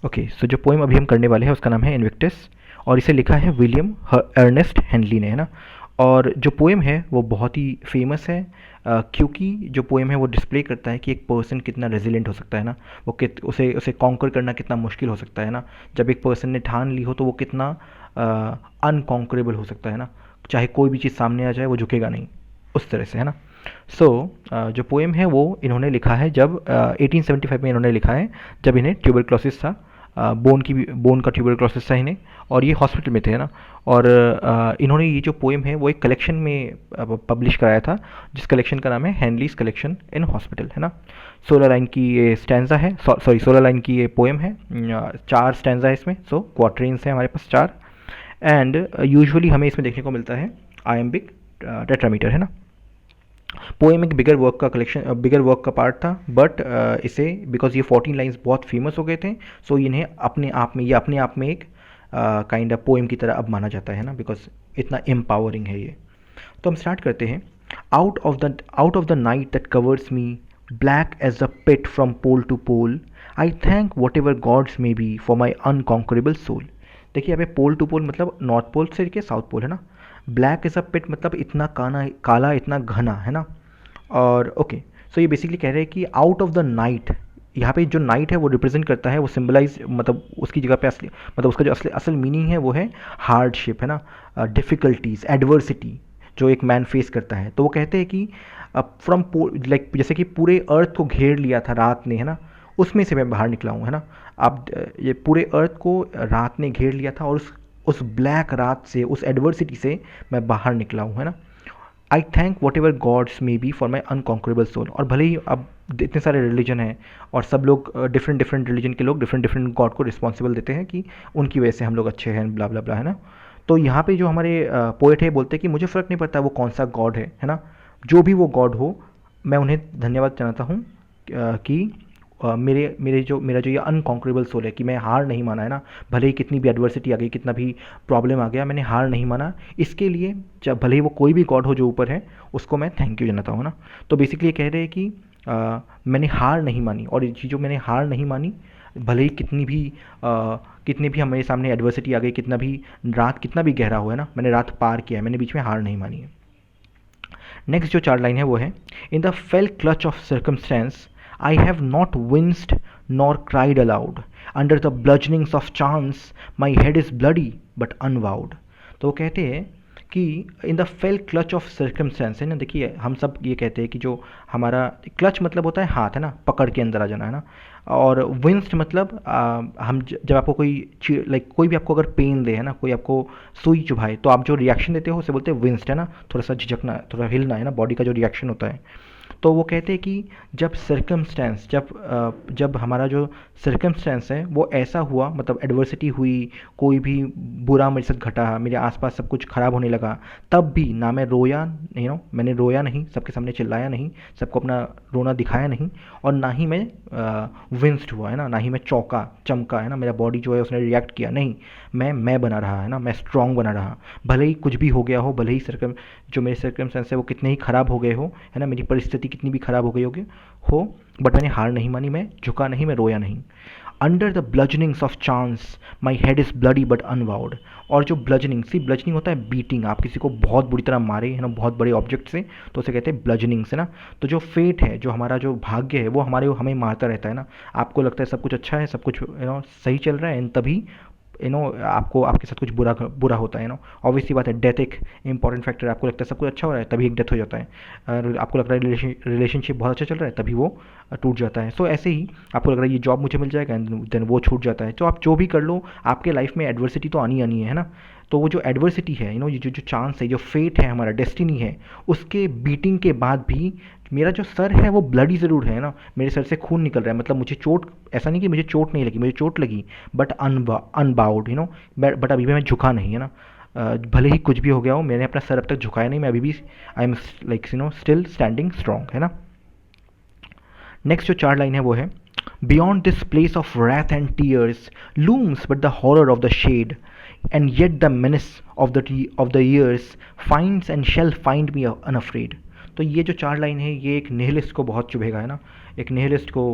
Okay, सो जो poem अभी हम करने वाले हैं उसका नाम है इन्विक्टस, और इसे लिखा है विलियम अर्नेस्ट हेनली ने, है ना। और जो पोएम है वो बहुत ही फेमस है, क्योंकि जो पोएम है वो डिस्प्ले करता है कि एक पर्सन कितना रेजिलेंट हो सकता है ना, वो कित उसे उसे कॉन्कर करना कितना मुश्किल हो सकता है ना। जब एक पर्सन ने ठान ली हो तो वो कितना अनकॉन्करेबल हो सकता है ना, चाहे कोई भी चीज़ सामने आ जाए वो झुकेगा नहीं, उस तरह से, है ना। सो जो पोएम है वो इन्होंने लिखा है जब 1875 में इन्होंने लिखा है, जब इन्हें ट्यूबरक्लोसिस था, बोन का ट्यूबरक्लोसिस था इन्हें, और ये हॉस्पिटल में थे, है ना। और इन्होंने ये जो पोएम है वो एक कलेक्शन में पब्लिश कराया था, जिस कलेक्शन का नाम है हेनलीज कलेक्शन इन हॉस्पिटल, है ना। 16 लाइन की ये स्टैंजा है, सॉरी 16 लाइन की ये पोएम है, 4 स्टैंजा है इसमें, सो क्वार्टरेंस है हमारे पास 4। एंड यूजुअली हमें इसमें देखने को मिलता है आयम्बिक टेट्रामीटर, है ना। पोएम एक बिगर वर्क का कलेक्शन, बिगर वर्क का पार्ट था, बट इसे बिकॉज ये 14 लाइंस बहुत फेमस हो गए थे, सो इन्हें अपने आप में, ये अपने आप में एक काइंड ऑफ पोएम की तरह अब माना जाता है ना, बिकॉज इतना एम्पावरिंग है ये। तो हम स्टार्ट करते हैं। Out of the night that covers me, black as the pit from pole to pole, I thank whatever gods may be for my unconquerable soul. देखिए यहाँ पे पोल टू पोल मतलब नॉर्थ पोल से लेके साउथ पोल, है ना। Black is a पिट मतलब इतना काला इतना घना, है ना। और ओके, सो ये बेसिकली कह रहे हैं कि आउट ऑफ द नाइट, यहाँ पे जो नाइट है वो रिप्रेजेंट करता है, वो सिम्बलाइज मतलब उसकी जगह पे असली मतलब उसका जो असल मीनिंग है वो है हार्डशिप, है ना, डिफ़िकल्टीज, एडवर्सिटी जो एक मैन फेस करता है। तो वो कहते हैं कि फ्रॉम लाइक जैसे कि पूरे अर्थ को घेर लिया था रात ने, है ना, उसमें से मैं बाहर निकला हूँ, है ना। अब ये पूरे अर्थ को रात ने घेर लिया था, और उस ब्लैक रात से, उस एडवर्सिटी से मैं बाहर निकला हूँ, है ना। I thank whatever gods may be for my unconquerable soul. और भले ही अब इतने सारे रिलीजन हैं और सब लोग डिफरेंट डिफरेंट रिलीजन के लोग डिफरेंट डिफरेंट गॉड को रिस्पॉन्सिबल देते हैं कि उनकी वजह से हम लोग अच्छे हैं, ब्ला ब्ला ब्ला, है ना। तो यहाँ पे जो हमारे पोएट है बोलते हैं कि मुझे फ़र्क नहीं पड़ता वो कौन सा गॉड है ना, जो भी वो गॉड हो, मैं उन्हें धन्यवाद चाहता हूँ कि मेरा जो ये अनकॉन्करेबल सोल है, कि मैं हार नहीं माना, है ना। भले ही कितनी भी एडवर्सिटी आ गई, कितना भी प्रॉब्लम आ गया, मैंने हार नहीं माना। इसके लिए जब भले ही वो कोई भी गॉड हो जो ऊपर है, उसको मैं थैंक यू जनाता हूँ ना। तो बेसिकली ये कह रहे हैं कि मैंने हार नहीं मानी, और ये चीज़ों मैंने हार नहीं मानी, भले ही कितनी भी हमारे सामने एडवर्सिटी आ गई, कितना भी रात कितना भी गहरा हो, है ना, मैंने रात पार किया है, मैंने बीच में हार नहीं मानी है। नेक्स्ट जो 4 लाइन है वो है, in the fail clutch of circumstance I have not winced nor cried aloud. Under the bludgeonings of chance, my head is bloody but unvowed. तो वो कहते हैं कि in the fail clutch of circumstance, है ना। देखिए हम सब ये कहते हैं कि जो हमारा क्लच मतलब होता है हाथ, है ना, पकड़ के अंदर आ जाना, है ना। और विंस्ड मतलब जब आपको कोई लाइक कोई भी आपको अगर पेन दे, है ना, कोई आपको सुई चुभाए, तो आप जो रिएक्शन देते हो उसे बोलते हैं विंस्ड, है ना, थोड़ा सा झिझकना, थोड़ा हिलना, है ना, बॉडी का जो रिएक्शन होता है। तो वो कहते हैं कि जब सर्कमस्टेंस जब हमारा जो सर्कमस्टेंस है वो ऐसा हुआ, मतलब एडवर्सिटी हुई, कोई भी बुरा मेरे साथ घटा, मेरे आसपास सब कुछ ख़राब होने लगा, तब भी ना मैं रोया, मैंने रोया नहीं, सबके सामने चिल्लाया नहीं, सबको अपना रोना दिखाया नहीं, और ना ही मैं विंस्ड हुआ, है ना ही मैं चमका, है ना, मेरा बॉडी जो है उसने रिएक्ट किया नहीं, मैं बना रहा, है ना, मैं स्ट्रांग बना रहा। भले ही कुछ भी हो गया हो, भले ही जो मेरे सर्कमस्टेंस है वो कितने ही ख़राब हो गए हो, है ना, मेरी परिस्थिति कितनी भी ख़राब हो गई हो, बट मैंने हार नहीं मानी, मैं झुका नहीं, मैं रोया नहीं। Under the bludgeonings of chance my head is bloody but unbowed. और जो ब्लजनिंग होता है बीटिंग, आप किसी को बहुत बुरी तरह मारे, है ना, बहुत बड़े ऑब्जेक्ट से, तो उसे कहते हैं ब्लजनिंग्स, है ना। तो जो फेट है, जो हमारा जो भाग्य है, वो हमें मारता रहता है ना। आपको लगता है सब कुछ अच्छा है, सब कुछ सही चल रहा है, एंड तभी आपको आपके साथ कुछ बुरा होता है। ऑब्वियसली बात है, डेथ एक इंपॉर्टेंट फैक्टर है। आपको लगता है सब कुछ अच्छा हो रहा है, तभी एक डेथ हो जाता है। आपको लग रहा है रिलेशनशिप बहुत अच्छा चल रहा है, तभी वो टूट जाता है। सो ऐसे ही आपको लग रहा है ये जॉब मुझे मिल जाएगा, देन वो छूट जाता है। तो आप जो भी कर लो, आपके लाइफ में एडवर्सिटी तो आनी है ना। तो वो जो एडवर्सिटी है, ये जो चांस है, जो फेट है, हमारा डेस्टिनी है, उसके बीटिंग के बाद भी मेरा जो सर है वो ब्लडी ज़रूर है ना, मेरे सर से खून निकल रहा है, मतलब मुझे चोट, ऐसा नहीं कि मुझे चोट नहीं लगी, मुझे चोट लगी, बट अनबाउड, बट अभी भी मैं झुका नहीं, है ना। भले ही कुछ भी हो गया हो, मैंने अपना सर अब तक झुकाया नहीं, मैं अभी भी I am like still standing strong, है ना। नेक्स्ट जो 4 लाइन है वो है, beyond this place of wrath and tears looms but the horror of the shade, and yet the menace of the years finds and shall find me unafraid. तो ये जो 4 line है, ये एक निहिलिस्ट को बहुत चुभेगा, है ना। एक निहिलिस्ट को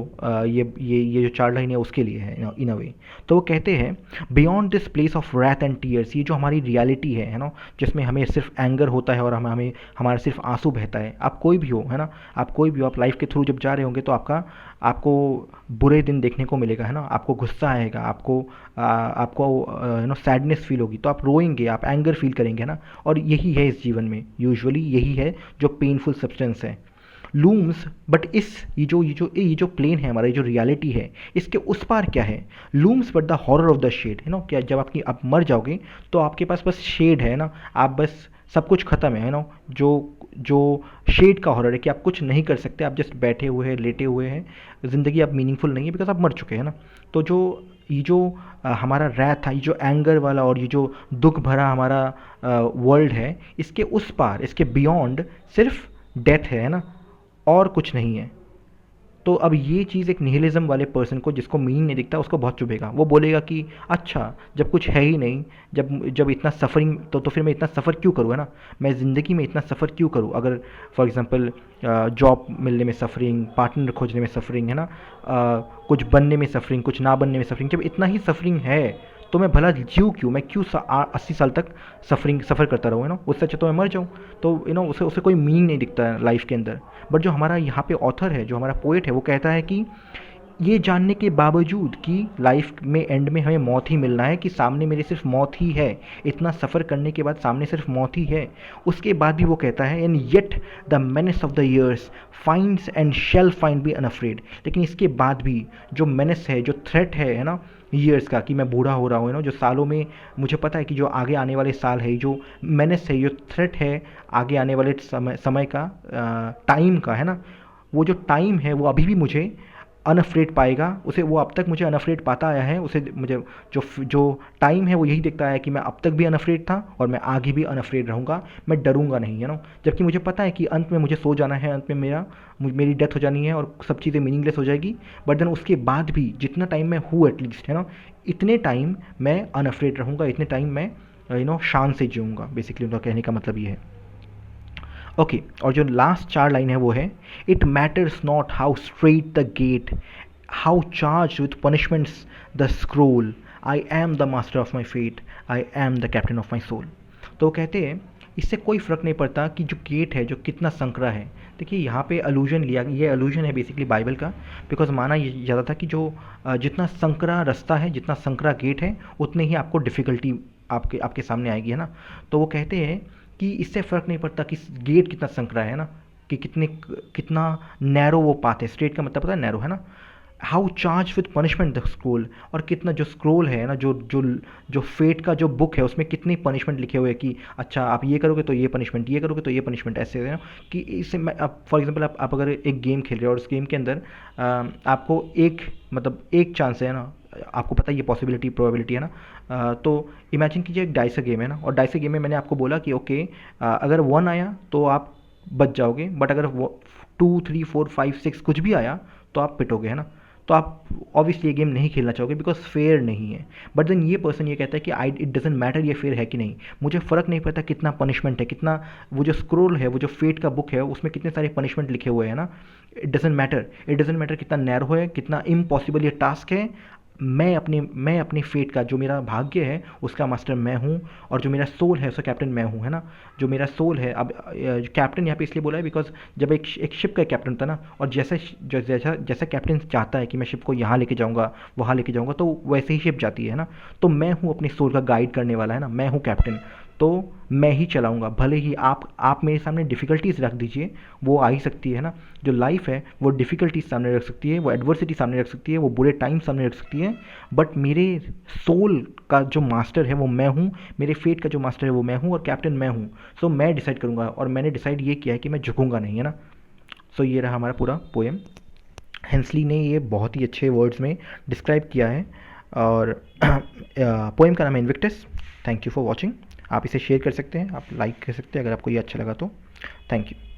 ये जो 4 लाइन है उसके लिए है इन अ वे। तो वो कहते हैं beyond this place of wrath and tears, ये जो हमारी रियलिटी है ना, जिसमें हमें सिर्फ एंगर होता है और हमें हमारा सिर्फ आंसू बहता है। आप कोई भी हो, है ना, आप कोई भी हो, आप लाइफ के थ्रू जब जा रहे होंगे तो आपको बुरे दिन देखने को मिलेगा, है ना, आपको गुस्सा आएगा, आपको सैडनेस फील होगी, तो आप रोएंगे, आप एंगर फील करेंगे, ना। और यही है इस जीवन में, यूजुअली यही है जो पेनफुल सब्सटेंस है लूम्स। बट ये जो प्लेन है हमारा, ये जो रियलिटी है, इसके उस पार क्या है? Looms but the horror of the shade, है ना। क्या जब आप मर जाओगे तो आपके पास बस शेड है ना, आप बस सब कुछ ख़त्म है ना। जो जो शेड का हॉरर है कि आप कुछ नहीं कर सकते, आप जस्ट बैठे हुए हैं, लेटे हुए हैं, ज़िंदगी अब मीनिंगफुल नहीं है बिकॉज आप मर चुके हैं ना। तो हमारा रैथ था, ये जो एंगर वाला और ये जो दुख भरा हमारा वर्ल्ड है, इसके उस पार, इसके बियॉन्ड सिर्फ डेथ है ना, और कुछ नहीं है। तो अब ये चीज़ एक निहिलिज्म वाले पर्सन को, जिसको मीनिंग नहीं दिखता, उसको बहुत चुभेगा। वो बोलेगा कि अच्छा, जब कुछ है ही नहीं, जब इतना सफ़रिंग, तो फिर मैं इतना सफ़र क्यों करूँ, है ना। मैं ज़िंदगी में इतना सफ़र क्यों करूँ? अगर फॉर एग्ज़ाम्पल जॉब मिलने में सफ़रिंग, पार्टनर खोजने में सफ़रिंग, है ना, कुछ बनने में सफ़रिंग, कुछ ना बनने में सफ़रिंग, जब इतना ही सफ़रिंग है तो मैं भला जीऊँ क्यों? मैं क्यों 80 साल तक सफ़र करता रहूँ, है ना। उससे अच्छा तो मैं मर जाऊँ। तो उसे कोई मीनिंग नहीं दिखता है लाइफ के अंदर। बट जो हमारा यहाँ पे ऑथर है, जो हमारा पोएट है, वो कहता है कि ये जानने के बावजूद कि लाइफ में एंड में हमें मौत ही मिलना है, कि सामने मेरे सिर्फ मौत ही है, इतना सफ़र करने के बाद सामने सिर्फ मौत ही है, उसके बाद भी वो कहता है and yet the menace of the years finds and shall find be unafraid. लेकिन इसके बाद भी जो मेनेस है, जो थ्रेट है ना, ईयर्स का, कि मैं बूढ़ा हो रहा हूँ, ना, जो सालों में मुझे पता है कि जो आगे आने वाले साल है, जो मेनेस है, जो थ्रेट है आगे आने वाले समय का, टाइम का, है ना, वो जो टाइम है वो अभी भी मुझे अनअफ्रेड पाएगा। उसे वो अब तक मुझे अनअफ्रेड पाता आया है। उसे मुझे जो टाइम है वो यही देखता है कि मैं अब तक भी अनअफ्रेड था और मैं आगे भी अनअफ्रेड रहूँगा, मैं डरूंगा नहीं, है ना। जबकि मुझे पता है कि अंत में मुझे सो जाना है, अंत में मेरी डेथ हो जानी है और सब चीज़ें मीनिंगलेस हो जाएगी। बट देन उसके बाद भी जितना टाइम मैं हूँ एटलीस्ट, है ना, इतने टाइम मैं अनअफ्रेड रहूँगा, इतने टाइम मैं शान से जीऊँगा। बेसिकली उनका कहने का मतलब ये है। ओके, और जो लास्ट 4 लाइन है वो है it matters not how strait the gate, how charge with punishments the scroll, I am the master of my fate, I am the captain of my soul. तो कहते हैं इससे कोई फ़र्क नहीं पड़ता कि जो गेट है जो कितना संकरा है। देखिए यहाँ पे अलूजन लिया, ये अलूजन है बेसिकली बाइबल का, बिकॉज माना ये ज़्यादा था कि जो जितना संकरा रास्ता है, जितना संकरा गेट है, उतने ही आपको डिफ़िकल्टी आपके सामने आएगी, है ना। तो वो कहते हैं कि इससे फ़र्क नहीं पड़ता कि गेट कितना संकरा है ना, कि कितना नैरो वो पाथ है। स्ट्रेट का मतलब पता है नैरो, है ना। How charge with punishment the scroll, और कितना जो स्क्रोल है ना, जो फेट का जो बुक है, उसमें कितनी पनिशमेंट लिखे हुए हैं कि अच्छा आप ये करोगे तो ये पनिशमेंट, ये करोगे तो ये पनिशमेंट, ऐसे है ना। कि इससे मैं आप फॉर एग्जांपल आप अगर एक गेम खेल रहे हो और उस गेम के अंदर आपको एक चांस है ना, आपको पता है ये पॉसिबिलिटी प्रोबेबिलिटी है ना। तो इमेजिन कीजिए एक डाइस का गेम है ना, और डाइस के गेम में मैंने आपको बोला कि ओके, अगर 1 आया तो आप बच जाओगे, बट अगर 2 3 4 5 6 कुछ भी आया तो आप पिटोगे, है ना। तो आप ऑब्वियसली ये गेम नहीं खेलना चाहोगे बिकॉज फेयर नहीं है। बट देन ये पर्सन ये कहता है कि इट डजेंट मैटर ये फेयर है कि नहीं, मुझे फ़र्क नहीं पड़ता कितना पनिशमेंट है, कितना वो जो स्क्रोल है, वो जो फेट का बुक है, उसमें कितने सारे पनिशमेंट लिखे हुए हैं ना। इट डजेंट मैटर कितना नैरो है, कितना इम्पॉसिबल ये टास्क है। मैं अपने फेट का, जो मेरा भाग्य है उसका मास्टर मैं हूँ, और जो मेरा सोल है उसका कैप्टन मैं हूँ, है ना। जो मेरा सोल है, अब कैप्टन यहाँ पे इसलिए बोला है बिकॉज जब एक शिप का कैप्टन था ना, और जैसा कैप्टन चाहता है कि मैं शिप को यहाँ लेके जाऊँगा, वहाँ लेके जाऊँगा, तो वैसे ही शिप जाती है ना। तो मैं हूँ अपने सोल का गाइड करने वाला, है ना, मैं हूँ कैप्टन। तो मैं ही चलाऊंगा, भले ही आप मेरे सामने डिफ़िकल्टीज रख दीजिए, वो आ ही सकती है ना। जो लाइफ है वो डिफ़िकल्टीज सामने रख सकती है, वो एडवर्सिटी सामने रख सकती है, वो बुरे टाइम सामने रख सकती है। बट मेरे सोल का जो मास्टर है वो मैं हूँ, मेरे फेट का जो मास्टर है वो मैं हूँ, और कैप्टन मैं हूँ। सो मैं डिसाइड करूँगा, और मैंने डिसाइड ये किया है कि मैं झुकूंगा नहीं, है ना। सो ये रहा हमारा पूरा पोएम। हेंसली ने ये बहुत ही अच्छे वर्ड्स में डिस्क्राइब किया है, और पोएम का नाम है Invictus. Thank you for watching. आप इसे शेयर कर सकते हैं, आप लाइक कर सकते हैं अगर आपको ये अच्छा लगा तो। Thank you.